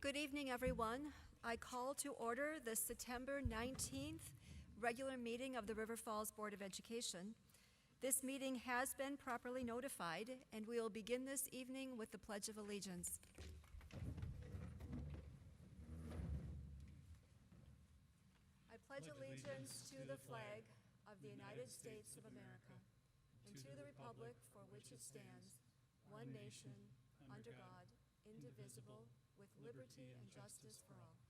Good evening, everyone. I call to order the September 19th regular meeting of the River Falls Board of Education. This meeting has been properly notified, and we will begin this evening with the Pledge of Allegiance. I pledge allegiance to the flag of the United States of America and to the republic for which it stands, one nation, under God, indivisible, with liberty and justice for all.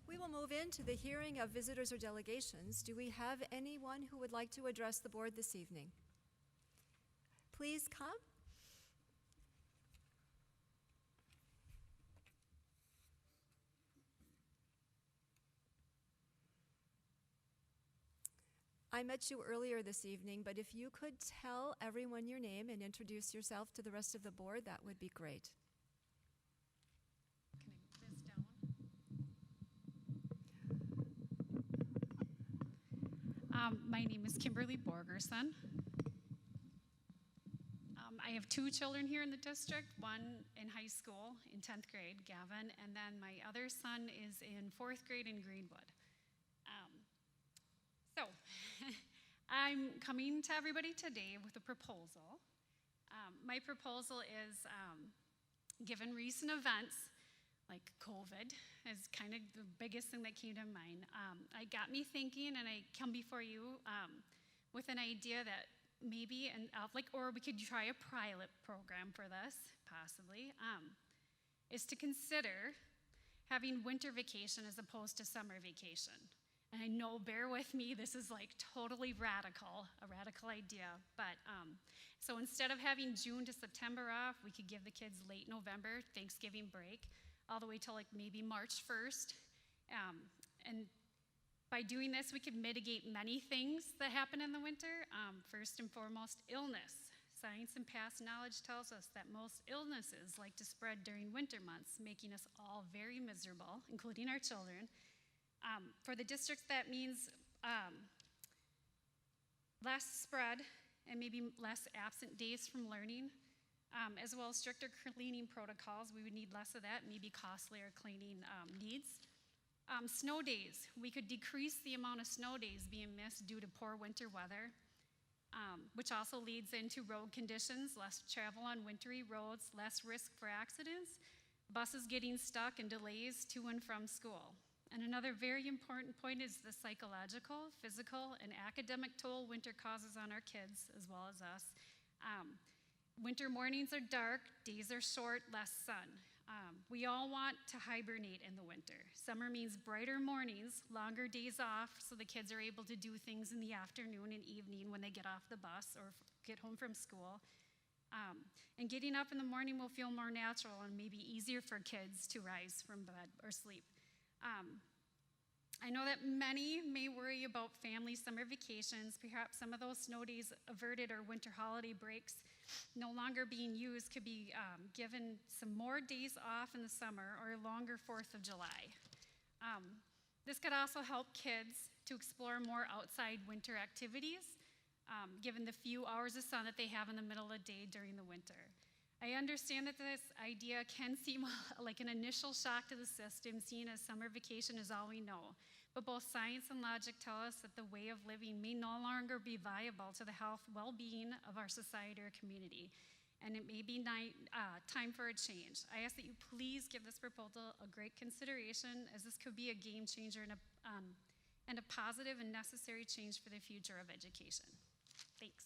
We will move into the hearing of visitors or delegations. Do we have anyone who would like to address the board this evening? Please come. I met you earlier this evening, but if you could tell everyone your name and introduce yourself to the rest of the board, that would be great. Can I move this down? My name is Kimberly Borgerson. I have two children here in the district, one in high school in 10th grade, Gavin, and then my other son is in 4th grade in Greenwood. So, I'm coming to everybody today with a proposal. My proposal is, given recent events, like COVID, is kind of the biggest thing that came to mind. It got me thinking, and I come before you with an idea that maybe, or we could try a pilot program for this, possibly, is to consider having winter vacation as opposed to summer vacation. And I know, bear with me, this is like totally a radical idea. But so instead of having June to September off, we could give the kids late November, Thanksgiving break, all the way till like maybe March 1st. And by doing this, we could mitigate many things that happen in the winter. First and foremost, illness. Science and past knowledge tells us that most illnesses like to spread during winter months, making us all very miserable, including our children. For the districts, that means less spread and maybe less absent days from learning, as well as stricter cleaning protocols. We would need less of that, maybe costlier cleaning needs. Snow days. We could decrease the amount of snow days being missed due to poor winter weather, which also leads into road conditions, less travel on wintry roads, less risk for accidents, buses getting stuck, and delays to and from school. And another very important point is the psychological, physical, and academic toll winter causes on our kids as well as us. Winter mornings are dark, days are short, less sun. We all want to hibernate in the winter. Summer means brighter mornings, longer days off, so the kids are able to do things in the afternoon and evening when they get off the bus or get home from school. And getting up in the morning will feel more natural and maybe easier for kids to rise from bed or sleep. I know that many may worry about family summer vacations. Perhaps some of those snow days averted or winter holiday breaks no longer being used could be given some more days off in the summer or a longer 4th of July. This could also help kids to explore more outside winter activities, given the few hours of sun that they have in the middle of the day during the winter. I understand that this idea can seem like an initial shock to the system, seeing as summer vacation is all we know. But both science and logic tell us that the way of living may no longer be viable to the health well-being of our society or community. And it may be time for a change. I ask that you please give this proposal a great consideration, as this could be a game changer and a positive and necessary change for the future of education. Thanks.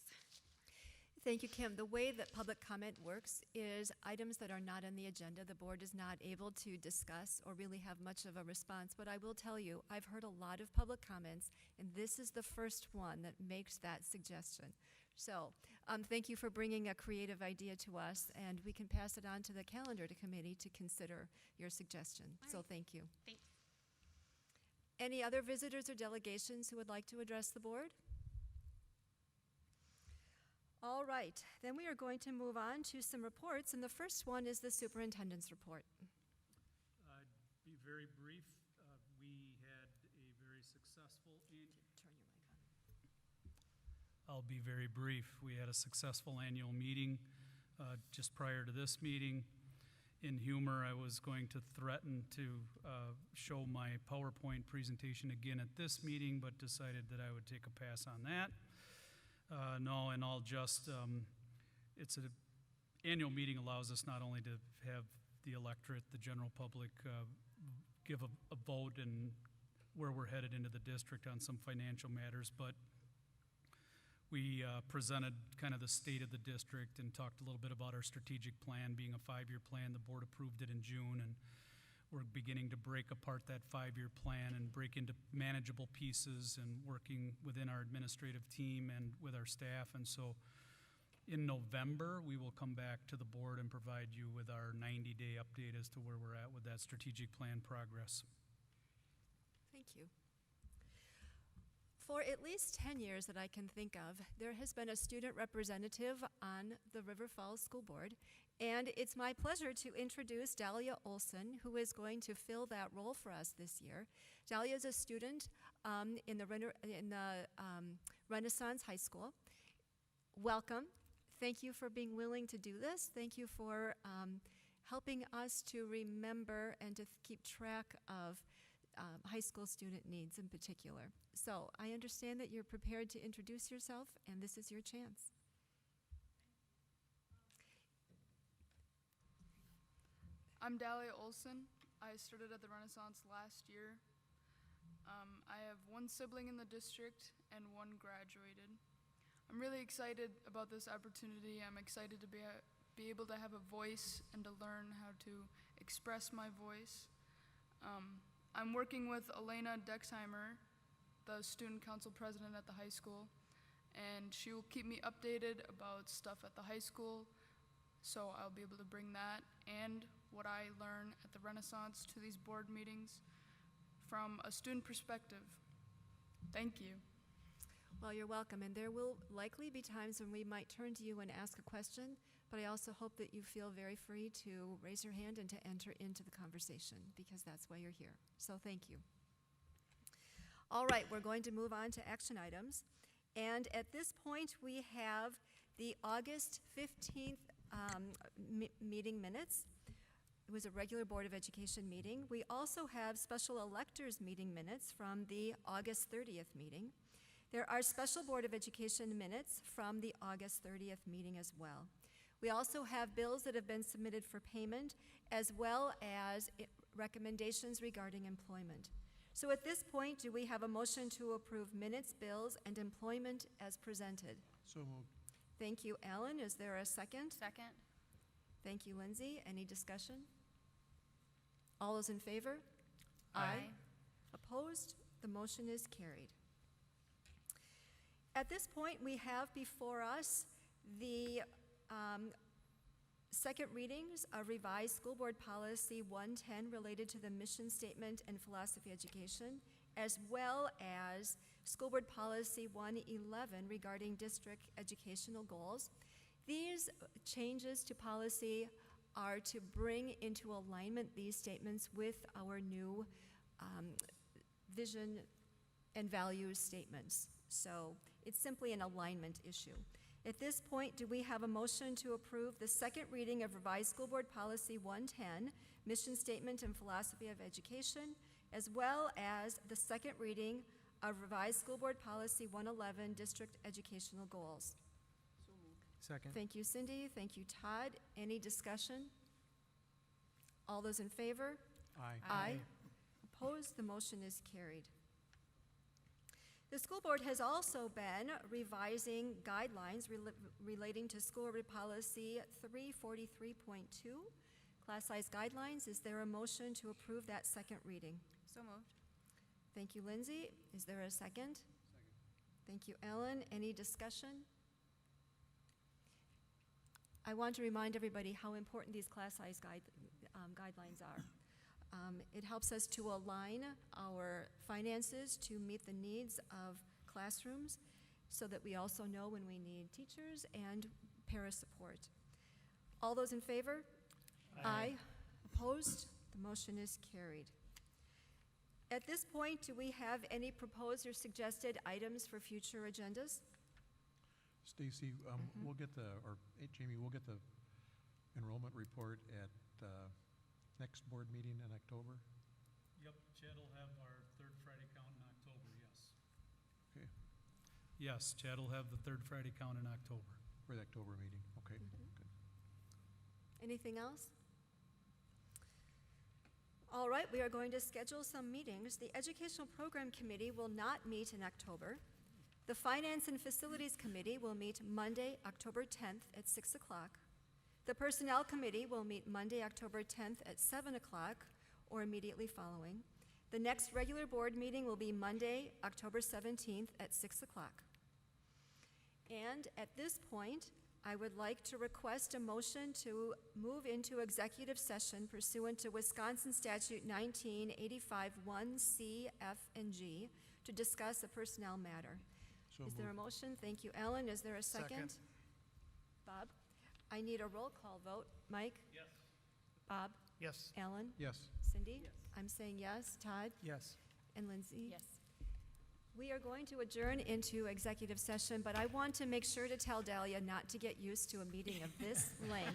Thank you, Kim. The way that public comment works is items that are not on the agenda, the board is not able to discuss or really have much of a response. But I will tell you, I've heard a lot of public comments, and this is the first one that makes that suggestion. So thank you for bringing a creative idea to us, and we can pass it on to the calendar committee to consider your suggestion. So thank you. Thanks. Any other visitors or delegations who would like to address the board? All right, then we are going to move on to some reports, and the first one is the superintendent's report. Be very brief. We had a very successful Turn your mic on. I'll be very brief. We had a successful annual meeting just prior to this meeting. In humor, I was going to threaten to show my PowerPoint presentation again at this meeting, but decided that I would take a pass on that. No, and I'll just, it's an annual meeting allows us not only to have the electorate, the general public, give a vote and where we're headed into the district on some financial matters, but we presented kind of the state of the district and talked a little bit about our strategic plan being a 5-year plan. The board approved it in June, and we're beginning to break apart that 5-year plan and break into manageable pieces and working within our administrative team and with our staff. And so in November, we will come back to the board and provide you with our 90-day update as to where we're at with that strategic plan progress. Thank you. For at least 10 years that I can think of, there has been a student representative on the River Falls School Board, and it's my pleasure to introduce Dahlia Olson, who is going to fill that role for us this year. Dahlia is a student in the Renaissance High School. Welcome. Thank you for being willing to do this. Thank you for helping us to remember and to keep track of high school student needs in particular. So I understand that you're prepared to introduce yourself, and this is your chance. I'm Dahlia Olson. I started at the Renaissance last year. I have one sibling in the district and one graduated. I'm really excited about this opportunity. I'm excited to be able to have a voice and to learn how to express my voice. I'm working with Elena Dexheimer, the student council president at the high school, and she will keep me updated about stuff at the high school, so I'll be able to bring that and what I learn at the Renaissance to these board meetings from a student perspective. Thank you. Well, you're welcome, and there will likely be times when we might turn to you and ask a question, but I also hope that you feel very free to raise your hand and to enter into the conversation, because that's why you're here. So thank you. All right, we're going to move on to action items. And at this point, we have the August 15th meeting minutes. It was a regular Board of Education meeting. We also have special electors meeting minutes from the August 30th meeting. There are special Board of Education minutes from the August 30th meeting as well. We also have bills that have been submitted for payment, as well as recommendations regarding employment. So at this point, do we have a motion to approve minutes, bills, and employment as presented? So moved. Thank you, Alan. Is there a second? Second. Thank you, Lindsay. Any discussion? All those in favor? Aye. Opposed? The motion is carried. At this point, we have before us the second readings of revised School Board Policy 110 related to the mission statement and philosophy education, as well as School Board Policy 111 regarding district educational goals. These changes to policy are to bring into alignment these statements with our new vision and values statements. So it's simply an alignment issue. At this point, do we have a motion to approve the second reading of revised School Board Policy 110, Mission Statement and Philosophy of Education, as well as the second reading of revised School Board Policy 111, District Educational Goals? Second. Thank you, Cindy. Thank you, Todd. Any discussion? All those in favor? Aye. Aye. Opposed? The motion is carried. The school board has also been revising guidelines relating to School Board Policy 343.2, class size guidelines. Is there a motion to approve that second reading? So moved. Thank you, Lindsay. Is there a second? Second. Thank you, Ellen. Any discussion? I want to remind everybody how important these class size guidelines are. It helps us to align our finances to meet the needs of classrooms so that we also know when we need teachers and para support. All those in favor? Aye. Opposed? The motion is carried. At this point, do we have any proposed or suggested items for future agendas? Stacy, we'll get the, or hey, Jamie, we'll get the enrollment report at next board meeting in October? Yep, Chad will have our third Friday count in October, yes. Okay, Yes, Chad will have the third Friday count in October. for the October meeting, okay. Good. Anything else? All right, we are going to schedule some meetings. The Educational Program Committee will not meet in October. The Finance and Facilities Committee will meet Monday, October 10th at 6 o'clock. The Personnel Committee will meet Monday, October 10th at 7 o'clock or immediately following. The next regular board meeting will be Monday, October 17th at 6 o'clock. And at this point, I would like to request a motion to move into executive session pursuant to Wisconsin Statute 1985 1C, F, and G to discuss a personnel matter. So Is there a moved. motion? Thank you, Ellen. Is there a second? Second. Bob? I need a roll call vote. Mike? Yes. Bob? Yes. Ellen? Yes. Cindy? I'm saying yes. Todd? Yes. And Lindsay? Yes. We are going to adjourn into executive session, but I want to make sure to tell Dahlia not to get used to a meeting of this length,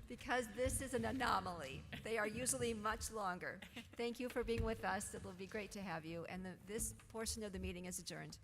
because this is an anomaly. They are usually much longer. Thank you for being with us. It will be great to have you, and this portion of the meeting is adjourned.